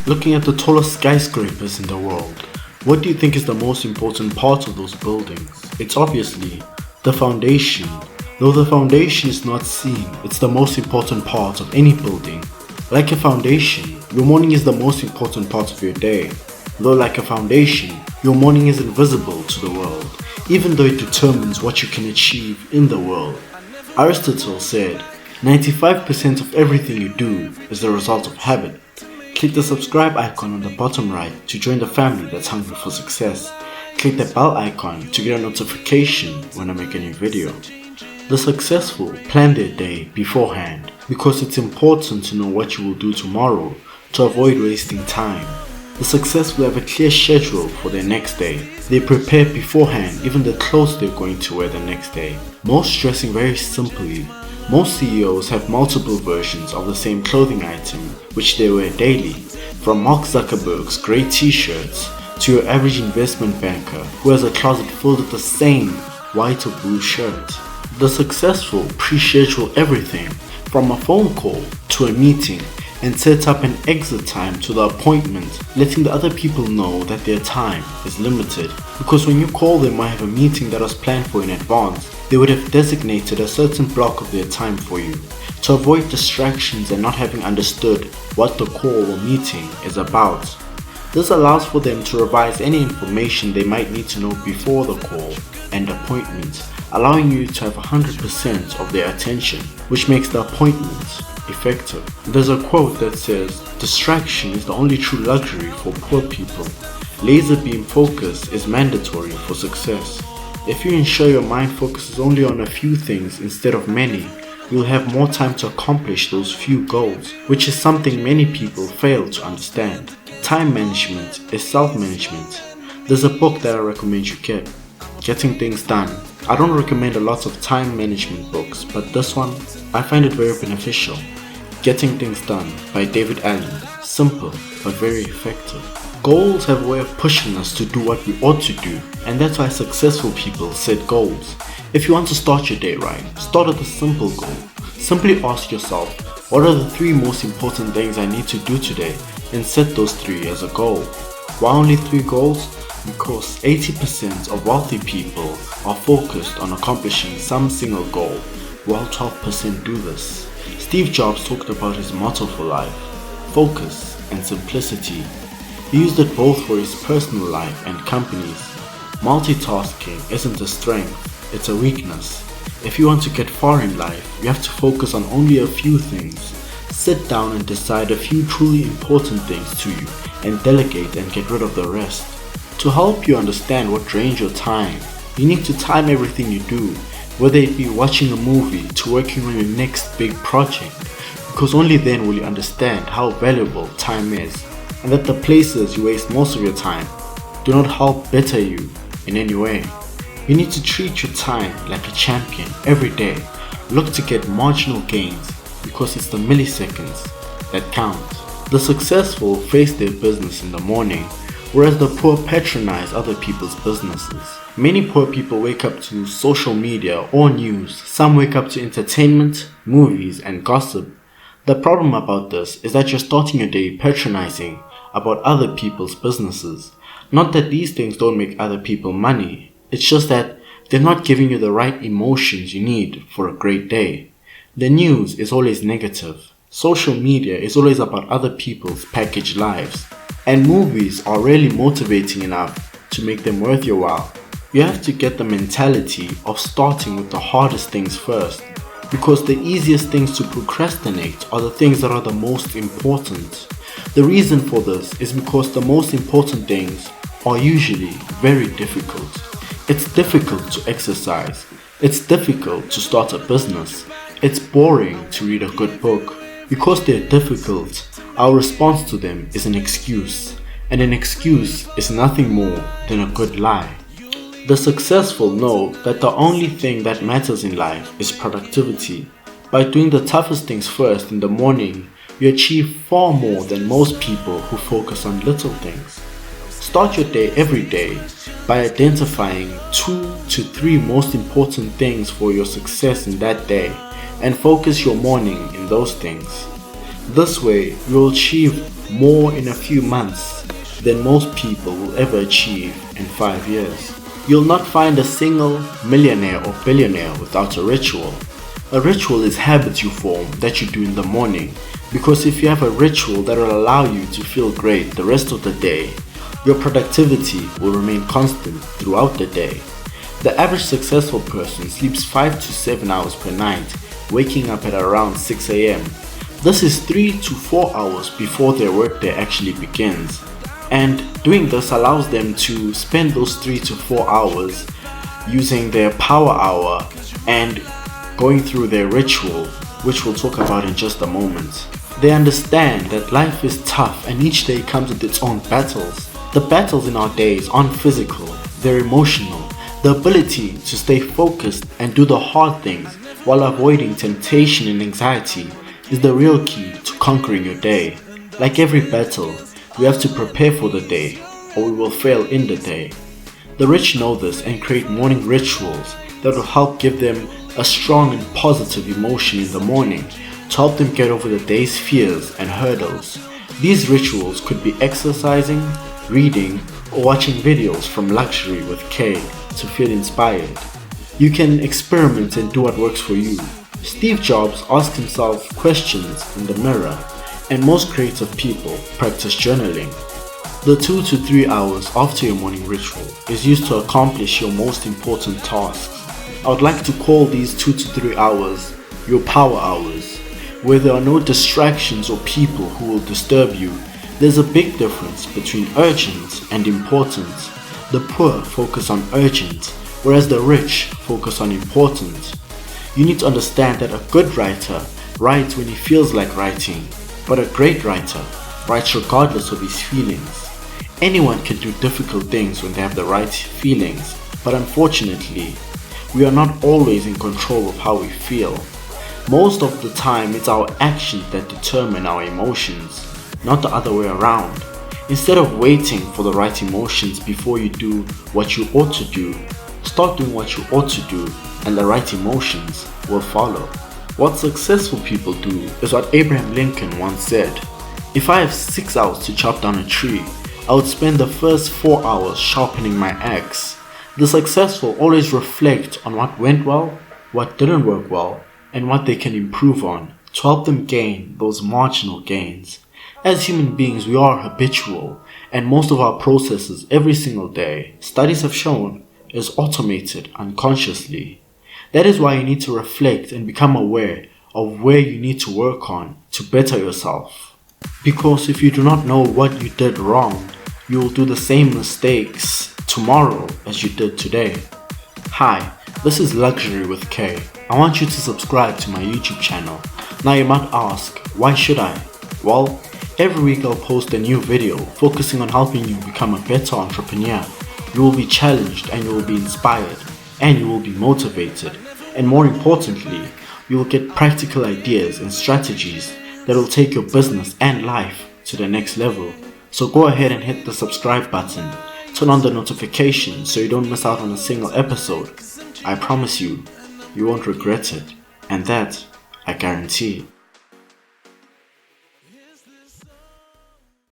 Looking at the tallest skyscrapers in the world, what do you think is the most important part of those buildings? It's obviously the foundation. Though the foundation is not seen, it's the most important part of any building. Like a foundation, your morning is the most important part of your day. Though like a foundation, your morning is invisible to the world, even though it determines what you can achieve in the world. Aristotle said, 95% of everything you do is the result of habit. Click the subscribe icon on the bottom right to join the family that's hungry for success. Click the bell icon to get a notification when I make a new video. The successful plan their day beforehand because it's important to know what you will do tomorrow to avoid wasting time. The successful have a clear schedule for their next day. They prepare beforehand even the clothes they're going to wear the next day. Most dressing very simply. Most CEOs have multiple versions of the same clothing item which they wear daily, from Mark Zuckerberg's grey t-shirts to your average investment banker who has a closet filled with the same white or blue shirt. The successful pre-schedule everything from a phone call to a meeting and set up an exit time to the appointment, letting the other people know that their time is limited. Because when you call them or have a meeting that was planned for in advance, they would have designated a certain block of their time for you. To avoid distractions and not having understood what the call or meeting is about. This allows for them to revise any information they might need to know before the call and appointment, allowing you to have 100% of their attention, which makes the appointment effective. There's a quote that says, distraction is the only true luxury for poor people. Laser beam focus is mandatory for success. If you ensure your mind focuses only on a few things instead of many, you'll have more time to accomplish those few goals, which is something many people fail to understand. Time management is self-management. There's a book that I recommend you get, Getting Things Done. I don't recommend a lot of time management books, but this one, I find it very beneficial. Getting Things Done by David Allen. Simple, but very effective. Goals have a way of pushing us to do what we ought to do, and that's why successful people set goals. If you want to start your day right, start with a simple goal. Simply ask yourself, what are the 3 most important things I need to do today, and set those 3 as a goal. Why only 3 goals? Because 80% of wealthy people are focused on accomplishing some single goal, while 12% do this. Steve Jobs talked about his motto for life, focus and simplicity. He used it both for his personal life and companies. Multitasking isn't a strength, it's a weakness. If you want to get far in life, you have to focus on only a few things. Sit down and decide a few truly important things to you and delegate and get rid of the rest. To help you understand what drains your time, you need to time everything you do, whether it be watching a movie to working on your next big project, because only then will you understand how valuable time is, and that the places you waste most of your time do not help better you in any way. You need to treat your time like a champion every day. Look to get marginal gains because it's the milliseconds that count. The successful face their business in the morning, whereas the poor patronize other people's businesses. Many poor people wake up to social media or news. Some wake up to entertainment, movies, and gossip. The problem about this is that you're starting your day patronizing about other people's businesses. Not that these things don't make other people money, it's just that they're not giving you the right emotions you need for a great day. The news is always negative. Social media is always about other people's packaged lives. And movies are rarely motivating enough to make them worth your while. You have to get the mentality of starting with the hardest things first, because the easiest things to procrastinate are the things that are the most important. The reason for this is because the most important things are usually very difficult. It's difficult to exercise. It's difficult to start a business. It's boring to read a good book. Because they're difficult, our response to them is an excuse, and an excuse is nothing more than a good lie. The successful know that the only thing that matters in life is productivity. By doing the toughest things first in the morning, you achieve far more than most people who focus on little things. Start your day every day by identifying 2 to 3 most important things for your success in that day, and focus your morning in those things. This way, you'll achieve more in a few months than most people will ever achieve in 5 years. You'll not find a single millionaire or billionaire without a ritual. A ritual is habits you form that you do in the morning, because if you have a ritual that will allow you to feel great the rest of the day, your productivity will remain constant throughout the day. The average successful person sleeps 5 to 7 hours per night, waking up at around 6 a.m. This is 3 to 4 hours before their workday actually begins. And doing this allows them to spend those 3 to 4 hours using their power hour and going through their ritual, which we'll talk about in just a moment. They understand that life is tough and each day comes with its own battles. The battles in our days aren't physical, they're emotional. The ability to stay focused and do the hard things while avoiding temptation and anxiety is the real key to conquering your day. Like every battle, we have to prepare for the day, or we will fail in the day. The rich know this and create morning rituals that will help give them a strong and positive emotion in the morning to help them get over the day's fears and hurdles. These rituals could be exercising, reading, or watching videos from Luxury with K to feel inspired. You can experiment and do what works for you. Steve Jobs asked himself questions in the mirror, and most creative people practice journaling. The 2 to 3 hours after your morning ritual is used to accomplish your most important tasks. I would like to call these 2 to 3 hours your power hours, where there are no distractions or people who will disturb you. There's a big difference between urgent and important. The poor focus on urgent, whereas the rich focus on important. You need to understand that a good writer writes when he feels like writing, but a great writer writes regardless of his feelings. Anyone can do difficult things when they have the right feelings, but unfortunately, we are not always in control of how we feel. Most of the time, it's our actions that determine our emotions, not the other way around. Instead of waiting for the right emotions before you do what you ought to do, start doing what you ought to do, and the right emotions will follow. What successful people do is what Abraham Lincoln once said: "If I have 6 hours to chop down a tree, I would spend the first 4 hours sharpening my axe." The successful always reflect on what went well, what didn't work well, and what they can improve on to help them gain those marginal gains. As human beings, we are habitual, and most of our processes every single day, studies have shown, is automated unconsciously. That is why you need to reflect and become aware of where you need to work on to better yourself. Because if you do not know what you did wrong, you will do the same mistakes tomorrow as you did today. Hi, this is Luxury with K. I want you to subscribe to my YouTube channel. Now you might ask, why should I? Well, every week I'll post a new video focusing on helping you become a better entrepreneur. You will be challenged and you will be inspired and you will be motivated. And more importantly, you will get practical ideas and strategies that will take your business and life to the next level. So go ahead and hit the subscribe button. Turn on the notifications so you don't miss out on a single episode. I promise you, you won't regret it. And that, I guarantee.